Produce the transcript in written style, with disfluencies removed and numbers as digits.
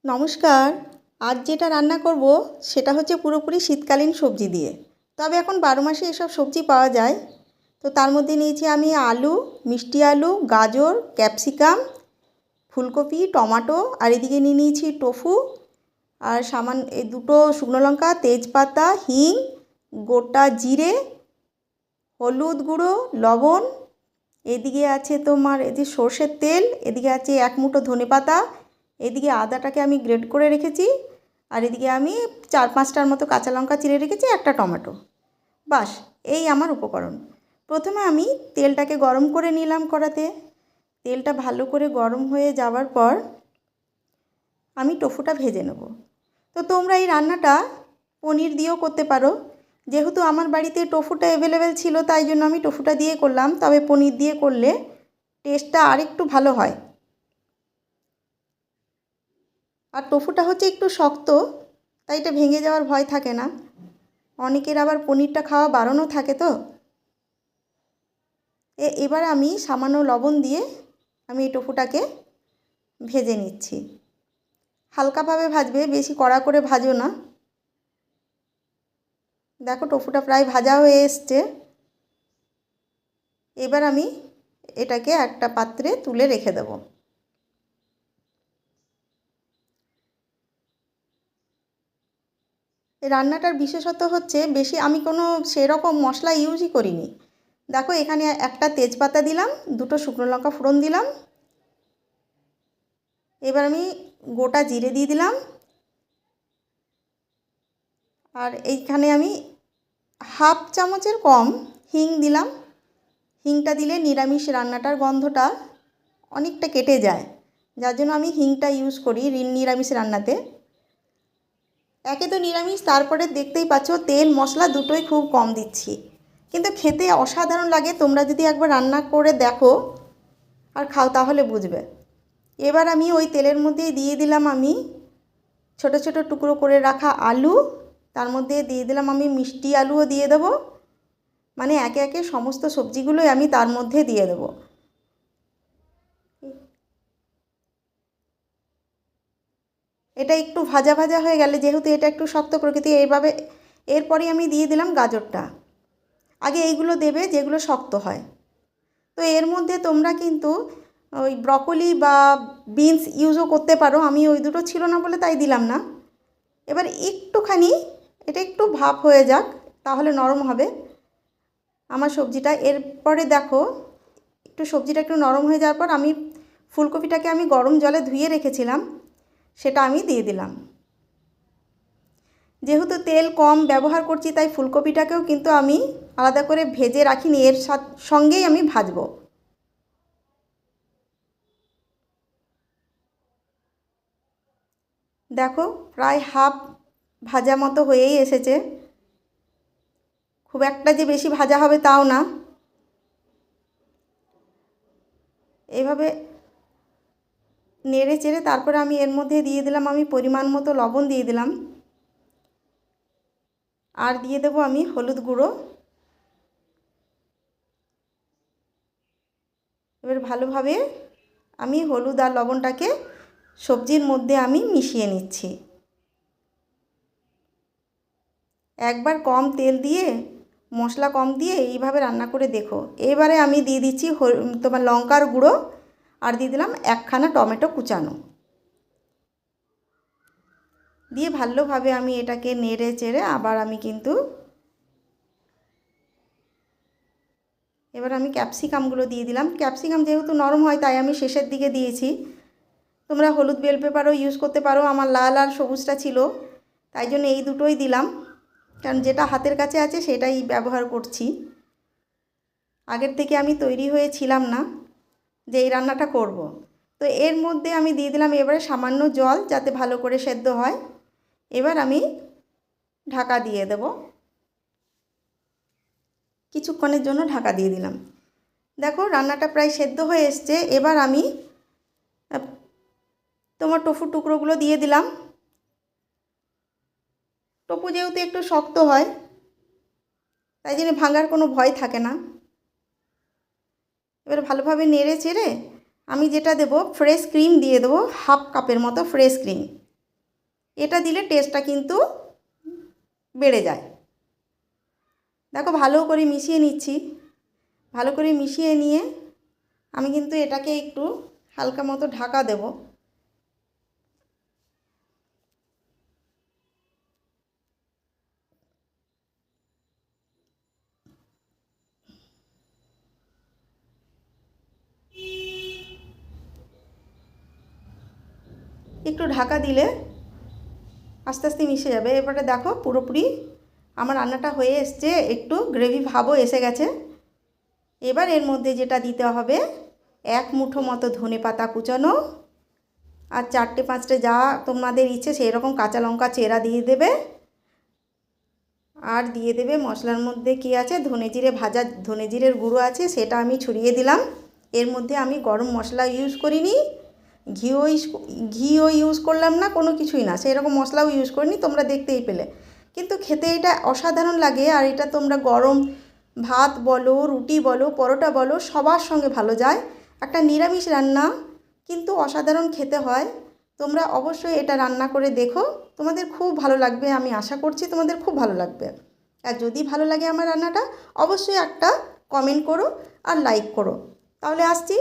নমস্কার। আজ যেটা রান্না করব সেটা হচ্ছে পুরোপুরি শীতকালীন সবজি দিয়ে। তবে এখন 12 মাসে এসব সবজি পাওয়া যায়। তো তার মধ্যে নিয়েছি আমি আলু, মিষ্টি আলু, গাজর, ক্যাপসিকাম, ফুলকপি, টমেটো, আর এদিকে নিয়ে নিয়েছি টোফু, আর সামান্য এই দুটো শুকনো লঙ্কা, তেজপাতা, হিং, গোটা জিরে, হলুদ গুঁড়ো, লবণ। এদিকে আছে তোমার এই যে সর্ষের তেল, এদিকে আছে এক মুঠো ধনেপাতা, এদিকে আদাটাকে আমি গ্রেট করে রেখেছি, আর এদিকে আমি 4-5টার মতো কাঁচা লঙ্কা চিড়ে রেখেছি, একটা টমেটো। বাস, এই আমার উপকরণ। প্রথমে আমি তেলটাকে গরম করে নিলাম কড়াতে। তেলটা ভালো করে গরম হয়ে যাওয়ার পর আমি টোফুটা ভেজে নেব। তো তোমরা এই রান্নাটা পনির দিয়েও করতে পারো। যেহেতু আমার বাড়িতে টোফুটা অ্যাভেলেবেল ছিল, তাই জন্য আমি টোফুটা দিয়ে করলাম। তবে পনির দিয়ে করলে টেস্টটা আরেকটু ভালো হয়। আর টোফুটা হচ্ছে একটু শক্ত, তাই এটা ভেঙে যাওয়ার ভয় থাকে না। অনেকের আবার পনিরটা খাওয়া বারণও থাকে। তো এবার আমি সামান্য লবণ দিয়ে আমি এই টোফুটাকে ভেজে নিচ্ছি। হালকাভাবে ভাজবে, বেশি কড়া করে ভাজো না। দেখো টোফুটা প্রায় ভাজা হয়ে এসছে। এবার আমি এটাকে একটা পাত্রে তুলে রেখে দেব। এই রান্নাটার বিশেষত্ব হচ্ছে বেশি আমি কোনো সেরকম মশলা ইউজই করিনি। দেখো এখানে একটা তেজপাতা দিলাম, দুটো শুকনো লঙ্কা ফোড়ন দিলাম। এবার আমি গোটা জিরে দিয়ে দিলাম, আর এইখানে আমি হাফ চামচের কম হিং দিলাম। হিংটা দিলে নিরামিষ রান্নাটার গন্ধটা অনেকটা কেটে যায়, যার জন্য আমি হিংটা ইউজ করি নিরামিষ রান্নাতে। একে তো নিরামিষ, তারপরে দেখতেই পাচ্ছ তেল মশলা দুটোই খুব কম দিচ্ছি, কিন্তু খেতে অসাধারণ লাগে। তোমরা যদি একবার রান্না করে দেখো আর খাও তাহলে বুঝবে। এবার আমি ওই তেলের মধ্যেই দিয়ে দিলাম আমি ছোট ছোট টুকরো করে রাখা আলু। তার মধ্যে দিয়ে দিলাম আমি মিষ্টি আলুও দিয়ে দেবো। মানে একে একে সমস্ত সবজিগুলোই আমি তার মধ্যে দিয়ে দেবো। এটা একটু ভাজা ভাজা হয়ে গেলে, যেহেতু এটা একটু শক্ত প্রকৃতি, এইভাবে এরপরই আমি দিয়ে দিলাম গাজরটা। আগে এইগুলো দেবে যেগুলো শক্ত হয়। তো এর মধ্যে তোমরা কিন্তু ওই ব্রকলি বা বিনস ইউজও করতে পারো। আমি ওই দুটো ছিল না বলে তাই দিলাম না। এবার একটুখানি এটা একটু ভাপ হয়ে যাক, তাহলে নরম হবে আমার সবজিটা। এরপরে দেখো সবজিটা একটু নরম হয়ে যাওয়ার পর আমি ফুলকপিটাকে আমি গরম জলে ধুয়ে রেখেছিলাম, সেটা আমি দিয়ে দিলাম। যেহেতু তেল কম ব্যবহার করছি, তাই ফুলকপিটাকেও কিন্তু আমি আলাদা করে ভেজে রাখিনি, এর সঙ্গেই আমি ভাজবো। দেখো প্রায় হাফ ভাজা মতো হয়েই এসেছে। খুব একটা যে বেশি ভাজা হবে তাও না। এভাবে নেড়ে চেড়ে তারপরে আমি এর মধ্যে দিয়ে দিলাম আমি পরিমাণ মতো লবণ দিয়ে দিলাম, আর দিয়ে দেবো আমি হলুদ গুঁড়ো। এবার ভালোভাবে আমি হলুদ আর লবণটাকে সবজির মধ্যে আমি মিশিয়ে নিচ্ছি। একবার কম তেল দিয়ে মশলা কম দিয়ে এইভাবে রান্না করে দেখো। এবারে আমি দিয়ে দিচ্ছি তোমার লঙ্কার গুঁড়ো, আর দিয়ে দিলাম একখানা টমেটো কুচানো। দিয়ে ভালোভাবে আমি এটাকে নেড়ে চেড়ে আবার আমি কিন্তু এবার আমি ক্যাপসিকামগুলো দিয়ে দিলাম। ক্যাপসিকাম যেহেতু নরম হয় তাই আমি শেষের দিকে দিয়েছি। তোমরা হলুদ বেল পেপারও ইউজ করতে পারো। আমার লাল আর সবুজটা ছিল, তাই জন্য এই দুটোই দিলাম, কারণ যেটা হাতের কাছে আছে সেটাই ব্যবহার করছি। আগের থেকে আমি তৈরি হয়েছিলাম না যে এই রান্নাটা করব। তো এর মধ্যে আমি দিয়ে দিলাম এবারে সামান্য জল, যাতে ভালো করে সেদ্ধ হয়। এবার আমি ঢাকা দিয়ে দেব, কিছুক্ষণের জন্য ঢাকা দিয়ে দিলাম। দেখো রান্নাটা প্রায় সেদ্ধ হয়ে এসছে। এবার আমি তোমার টোফু টুকরোগুলো দিয়ে দিলাম। টোফু যেহেতু একটু শক্ত হয়, তাই জন্য ভাঙার কোনো ভয় থাকে না। এবার ভালোভাবে নেড়ে চেড়ে আমি যেটা দেবো, ফ্রেশ ক্রিম দিয়ে দেবো, হাফ কাপের মতো ফ্রেশ ক্রিম। এটা দিলে টেস্টটা কিন্তু বেড়ে যায়। দেখো ভালো করে মিশিয়ে নিচ্ছি। ভালো করে মিশিয়ে নিয়ে আমি কিন্তু এটাকে একটু হালকা মতো ঢাকা দেব। একটু ঢাকা দিলে আস্তে আস্তে মিশে যাবে। এবারে দেখো পুরোপুরি আমার রান্নাটা হয়ে এসছে, একটু গ্রেভি ভাবও এসে গেছে। এবার এর মধ্যে যেটা দিতে হবে, 1 মুঠো মতো ধনেপাতা কুচানো, আর 4-5টে যা তোমাদের ইচ্ছে সেই রকম কাঁচা লঙ্কা চেরা দিয়ে দেবে। আর দিয়ে দেবে মশলার মধ্যে কি আছে, ধনে জিরে ভাজা ধনে জিরের গুঁড়ো আছে, সেটা আমি ছড়িয়ে দিলাম। এর মধ্যে আমি গরম মশলা ইউজ করিনি, ঘিও ইউজ করলাম না, কোনো কিছুই না, সেই রকম মশলাও ইউজ করিনি, তোমরা দেখতেই পেলে। কিন্তু খেতে এটা অসাধারণ লাগে। আর এটা তোমরা গরম ভাত বলো, রুটি বলো, পরোটা বলো, সবার সঙ্গে ভালো যায়। একটা নিরামিষ রান্না কিন্তু অসাধারণ খেতে হয়। তোমরা অবশ্যই এটা রান্না করে দেখো, তোমাদের খুব ভালো লাগবে। আমি আশা করছি তোমাদের খুব ভালো লাগবে। আর যদি ভালো লাগে আমার রান্নাটা, অবশ্যই একটা কমেন্ট করো আর লাইক করো। তাহলে আসছি।